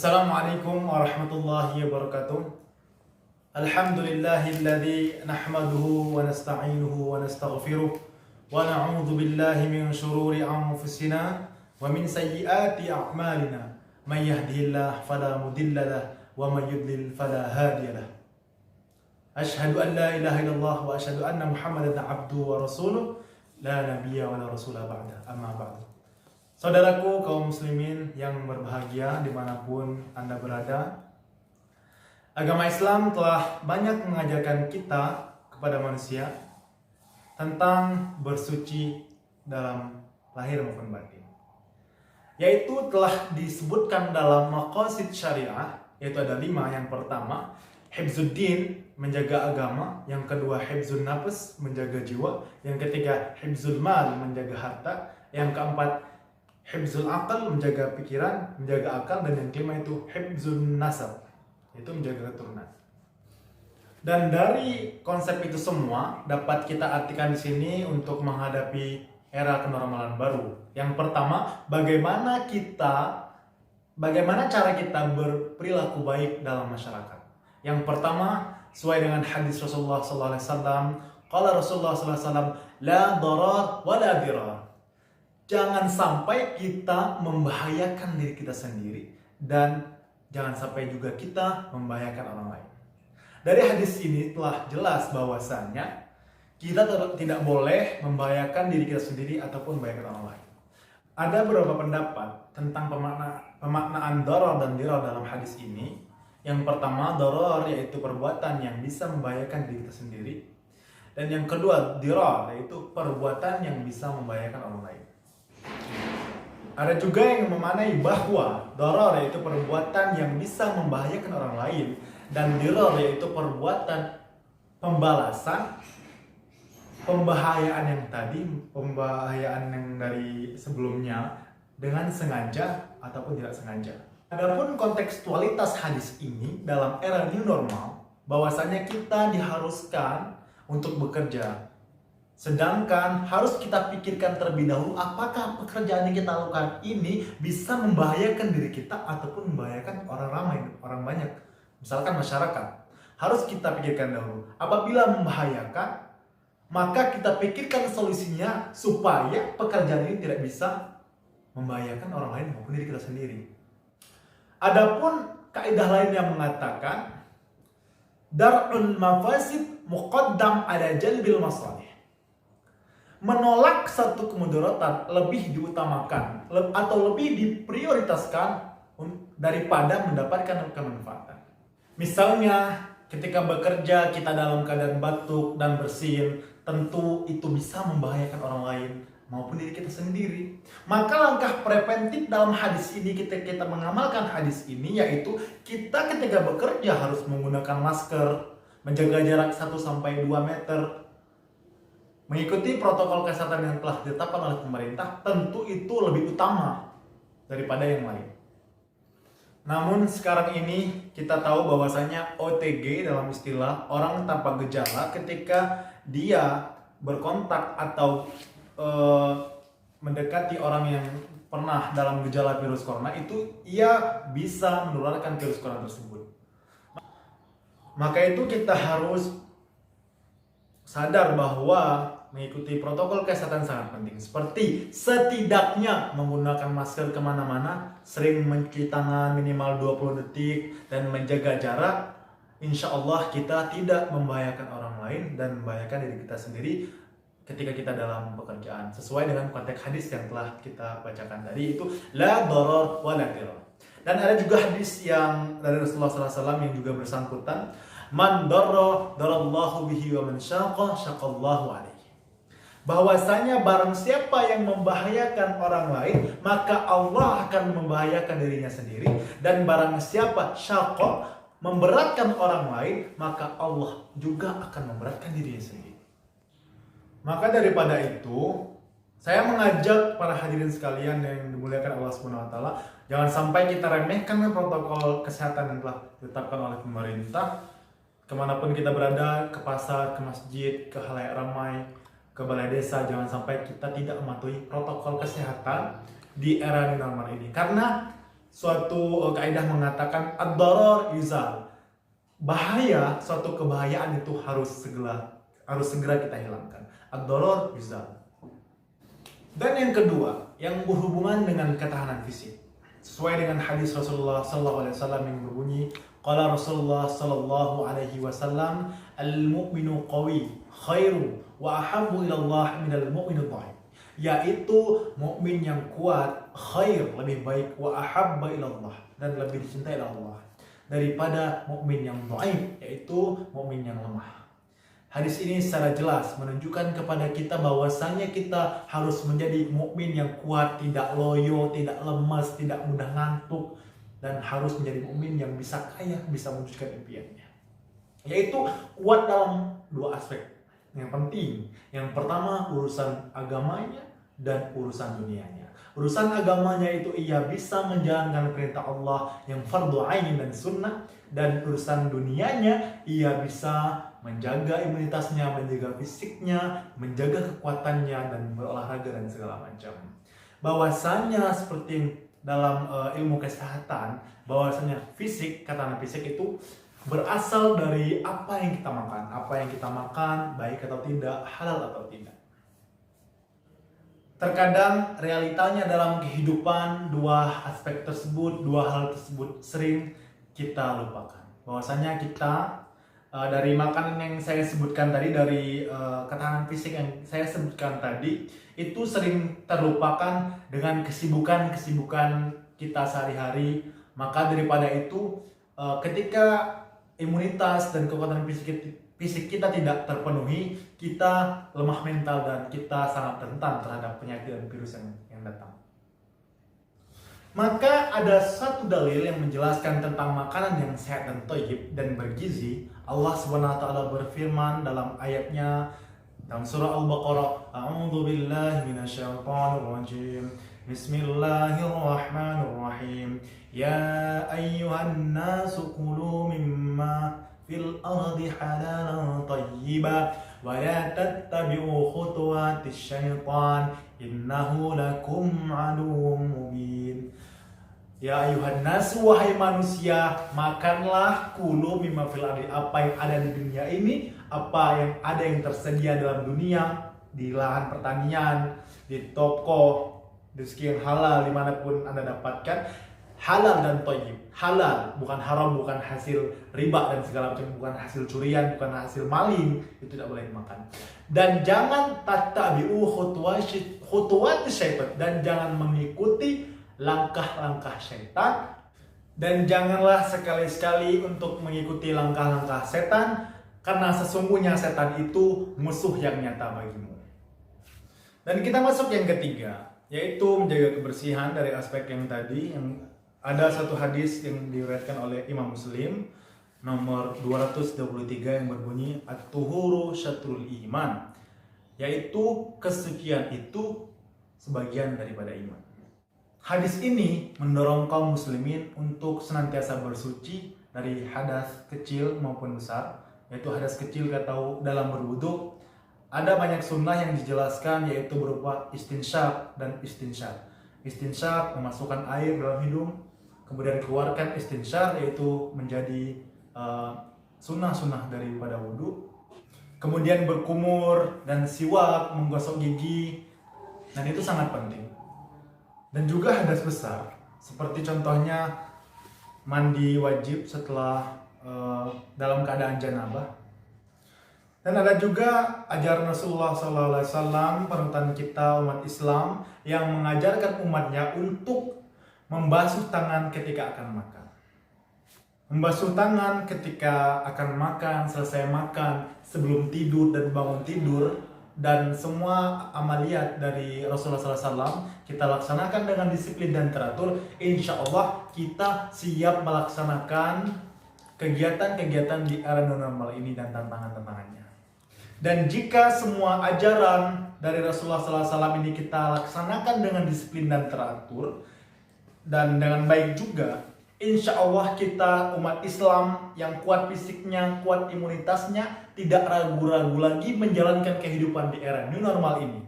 Assalamualaikum warahmatullahi wabarakatuh. Alhamdulillahilladzi nahmaduhu wa nasta'inuhu wa nastaghfiruh wa na'udzu billahi min shururi anfusina wa min sayyiati a'malina. May yahdihillahu fala mudilla lahu wa may yudlil fala hadiya lahu. Asyhadu an la ilaha illallah wa asyhadu anna Muhammadan abduhu wa rasuluh la nabiyya wa la rasula ba'da. Amma ba'du. Saudaraku kaum muslimin yang berbahagia dimanapun Anda berada, agama Islam telah banyak mengajarkan kita kepada manusia tentang bersuci dalam lahir maupun batin, yaitu telah disebutkan dalam maqasid syariah, yaitu ada 5. Yang pertama, hifzuddin, menjaga agama. Yang kedua, hifzun nafs, menjaga jiwa. Yang ketiga, hifzul mal, menjaga harta. Yang keempat, hifzul akal, menjaga pikiran, menjaga akal. Dan yang kelima itu hifzun nasab, itu menjaga keturunan. Dan dari konsep itu semua dapat kita artikan di sini untuk menghadapi era kenormalan baru. Yang pertama, bagaimana cara kita berperilaku baik dalam masyarakat. Yang pertama, sesuai dengan hadis Rasulullah SAW. Qala Rasulullah SAW, la darar wa la dirar. Jangan sampai kita membahayakan diri kita sendiri dan jangan sampai juga kita membahayakan orang lain. Dari hadis ini telah jelas bahwasannya kita tidak boleh membahayakan diri kita sendiri ataupun membahayakan orang lain. Ada beberapa pendapat tentang pemaknaan darar dan dirar dalam hadis ini. Yang pertama, darar yaitu perbuatan yang bisa membahayakan diri kita sendiri. Dan yang kedua, dirar yaitu perbuatan yang bisa membahayakan orang lain. Ada juga yang memaknai bahwa darar yaitu perbuatan yang bisa membahayakan orang lain, dan dirar yaitu perbuatan pembalasan pembahayaan yang dari sebelumnya dengan sengaja ataupun tidak sengaja. Adapun kontekstualitas hadis ini dalam era new normal, bahwasanya kita diharuskan untuk bekerja. Sedangkan harus kita pikirkan terlebih dahulu apakah pekerjaan yang kita lakukan ini bisa membahayakan diri kita ataupun membahayakan orang ramai, orang banyak. Misalkan masyarakat. Harus kita pikirkan dahulu. Apabila membahayakan, maka kita pikirkan solusinya supaya pekerjaan ini tidak bisa membahayakan orang lain maupun diri kita sendiri. Adapun kaidah lain yang mengatakan dar'ul mafasid muqaddam ala jalbil masalih. Menolak satu kemudaratan lebih diutamakan atau lebih diprioritaskan daripada mendapatkan kemanfaatan. Misalnya ketika bekerja kita dalam keadaan batuk dan bersin, tentu itu bisa membahayakan orang lain maupun diri kita sendiri. Maka langkah preventif dalam hadis ini, kita mengamalkan hadis ini, yaitu kita ketika bekerja harus menggunakan masker, menjaga jarak 1-2 meter, mengikuti protokol kesehatan yang telah ditetapkan oleh pemerintah. Tentu itu lebih utama daripada yang lain. Namun sekarang ini kita tahu bahwasanya OTG dalam istilah orang tanpa gejala, ketika dia berkontak atau mendekati orang yang pernah dalam gejala virus corona, itu ia bisa menularkan virus corona tersebut. Maka itu kita harus sadar bahwa mengikuti protokol kesehatan sangat penting. Seperti setidaknya menggunakan masker kemana-mana, sering mencuci tangan minimal 20 detik, dan menjaga jarak. Insya Allah kita tidak membahayakan orang lain dan membahayakan diri kita sendiri ketika kita dalam pekerjaan. Sesuai dengan konteks hadis yang telah kita bacakan tadi, itu la darar wa la dirar. Dan ada juga hadis yang dari Rasulullah SAW yang juga bersangkutan, man darra darallahu bihi wa man syaqa syaqallahu alaihi. Bahwasanya barang siapa yang membahayakan orang lain, maka Allah akan membahayakan dirinya sendiri. Dan barang siapa syaqa, memberatkan orang lain, maka Allah juga akan memberatkan dirinya sendiri. Maka daripada itu, saya mengajak para hadirin sekalian yang dimuliakan Allah SWT, jangan sampai kita remehkan protokol kesehatan yang telah ditetapkan oleh pemerintah. Kemanapun kita berada, ke pasar, ke masjid, ke khalayak ramai, ke balai desa, jangan sampai kita tidak mematuhi protokol kesehatan di era new normal ini. Karena Suatu kaidah mengatakan ad-darar yuzal. Bahaya, suatu kebahayaan itu harus segera kita hilangkan. Ad-darar yuzal. Dan yang kedua, yang berhubungan dengan ketahanan fisik. Sesuai dengan hadis Rasulullah SAW yang berbunyi, qala Rasulullah SAW, al-mu'minu qawi khairu wa ahabbu ila Allah minal mu'minu dha'if. Yaitu mukmin yang kuat khair, lebih baik, wa ahabba ila Allah, dan lebih dicintai oleh Allah daripada mukmin yang dhaif, yaitu mukmin yang lemah. Hadis ini secara jelas menunjukkan kepada kita bahwasannya kita harus menjadi mukmin yang kuat, tidak loyo, tidak lemas, tidak mudah ngantuk, dan harus menjadi mukmin yang bisa kaya, bisa mewujudkan impiannya. Yaitu kuat dalam dua aspek yang penting. Yang pertama urusan agamanya dan urusan dunianya. Urusan agamanya itu ia bisa menjalankan perintah Allah yang fardhu ain dan sunnah, dan urusan dunianya ia bisa menjaga imunitasnya, menjaga fisiknya, menjaga kekuatannya, dan berolahraga dan segala macam. Bahwasanya seperti dalam ilmu kesehatan, bahwasanya ketahanan fisik itu berasal dari apa yang kita makan. Apa yang kita makan, baik atau tidak, halal atau tidak. Terkadang realitanya dalam kehidupan dua aspek tersebut, dua hal tersebut sering kita lupakan. Bahwasanya kita dari makanan yang saya sebutkan tadi, dari ketahanan fisik yang saya sebutkan tadi, itu sering terlupakan dengan kesibukan kita sehari-hari. Maka daripada itu, ketika imunitas dan kekuatan fisik kita tidak terpenuhi, kita lemah mental dan kita sangat rentan terhadap penyakit dan virus yang datang. Maka ada satu dalil yang menjelaskan tentang makanan yang sehat dan thayyib dan bergizi. Allah Subhanahu wa taala berfirman dalam ayatnya dalam surah Al-Baqarah, A'udzu billahi minasyaitonir rajim. Bismillahirrahmanirrahim. Ya ayyuhan nasu kulu mimma fil ardi halalan thayyiban wa la tattabi'u khutuwatis syaitan innahu lakum aduwwum mubin. Ya ayuhan nas, wahai manusia, makanlah kulu mimma fil ardi, apa yang ada di dunia ini, apa yang ada yang tersedia dalam dunia, di lahan pertanian, di toko, rezeki yang halal dimanapun Anda dapatkan, halal dan thayyib. Halal, bukan haram, bukan hasil riba dan segala macam, bukan hasil curian, bukan hasil maling, itu tidak boleh dimakan. Dan jangan tattabi'u khutuwatis syaitan, dan jangan mengikuti langkah-langkah syaitan, dan janganlah sekali-sekali untuk mengikuti langkah-langkah setan, karena sesungguhnya setan itu musuh yang nyata bagimu. Dan kita masuk yang ketiga, yaitu menjaga kebersihan dari aspek yang tadi. Yang ada satu hadis yang diriwayatkan oleh Imam Muslim nomor 223 yang berbunyi at-tuhuru syatrul iman, yaitu kesucian itu sebagian daripada iman. Hadis ini mendorong kaum muslimin untuk senantiasa bersuci dari hadas kecil maupun besar. Yaitu hadas kecil kita tahu dalam berwudu, ada banyak sunnah yang dijelaskan, yaitu berupa istinsyaq dan istinsyaq. Istinsyaq memasukkan air dalam hidung, kemudian keluarkan istinsyaq, yaitu menjadi sunnah-sunnah daripada wudu. Kemudian berkumur dan siwak, menggosok gigi, dan itu sangat penting. Dan juga hadas besar, seperti contohnya mandi wajib setelah dalam keadaan janabah. Dan ada juga ajaran Rasulullah SAW, panutan kita umat Islam, yang mengajarkan umatnya untuk membasuh tangan ketika akan makan. Membasuh tangan ketika akan makan, selesai makan, sebelum tidur dan bangun tidur, dan semua amaliyat dari Rasulullah SAW kita laksanakan dengan disiplin dan teratur. Insya Allah kita siap melaksanakan kegiatan-kegiatan di era normal ini dan tantangan-tantangannya. Dan jika semua ajaran dari Rasulullah SAW ini kita laksanakan dengan disiplin dan teratur dan dengan baik juga, insya Allah kita umat Islam yang kuat fisiknya, kuat imunitasnya, tidak ragu-ragu lagi menjalankan kehidupan di era new normal ini.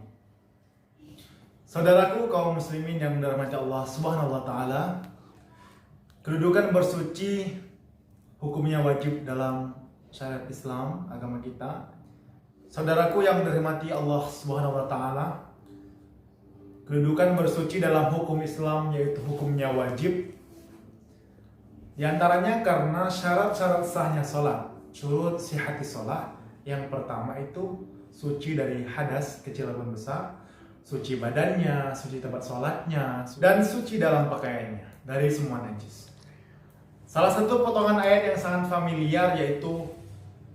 Saudaraku kaum muslimin yang dirahmati Allah Subhanahu wa taala, Kedudukan bersuci hukumnya wajib dalam syariat Islam, agama kita. Saudaraku yang dirahmati Allah Subhanahu wa taala, kedudukan bersuci dalam hukum Islam yaitu hukumnya wajib. Di antaranya karena syarat-syarat sahnya sholat, syurut sihati sholat. Yang pertama itu suci dari hadas kecil maupun besar, suci badannya, suci tempat sholatnya, dan suci dalam pakaiannya dari semua najis. Salah satu potongan ayat yang sangat familiar yaitu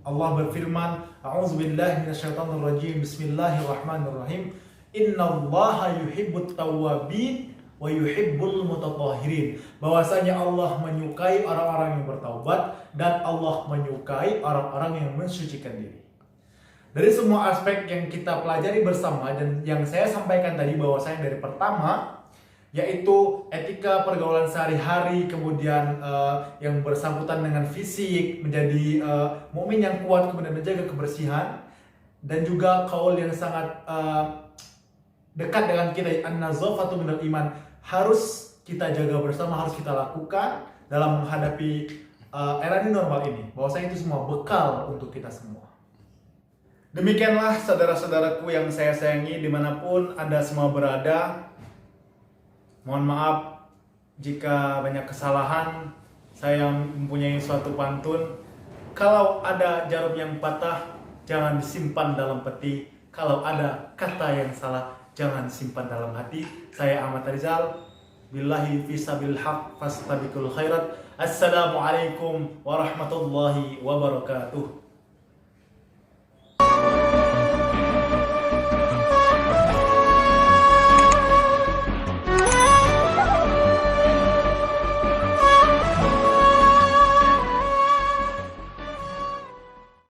Allah berfirman, A'udzubillahi minasyaitonirrajim, Bismillahirrahmanirrahim. Innallaha yuhibbut tawwabin wa yuhibbul mutatahhirin. Bahwasanya Allah menyukai orang-orang yang bertaubat dan Allah menyukai orang-orang yang mensucikan diri. Dari semua aspek yang kita pelajari bersama dan yang saya sampaikan tadi, bahwasanya dari pertama yaitu etika pergaulan sehari-hari, kemudian yang bersangkutan dengan fisik, menjadi mukmin yang kuat, kemudian menjaga kebersihan, dan juga qaul yang sangat dekat dengan kita, an-nazafatu minal iman, harus kita jaga bersama, harus kita lakukan dalam menghadapi era new normal ini. Bahwasanya itu semua bekal untuk kita semua. Demikianlah saudara-saudaraku yang saya sayangi dimanapun Anda semua berada. Mohon maaf jika banyak kesalahan. Saya mempunyai suatu pantun, kalau ada jarum yang patah, jangan disimpan dalam peti. Kalau ada kata yang salah, jangan simpan dalam hati. Saya Ahmad Rizal, billahi fisabil haq fastabiqul khairat. Assalamualaikum warahmatullahi wabarakatuh.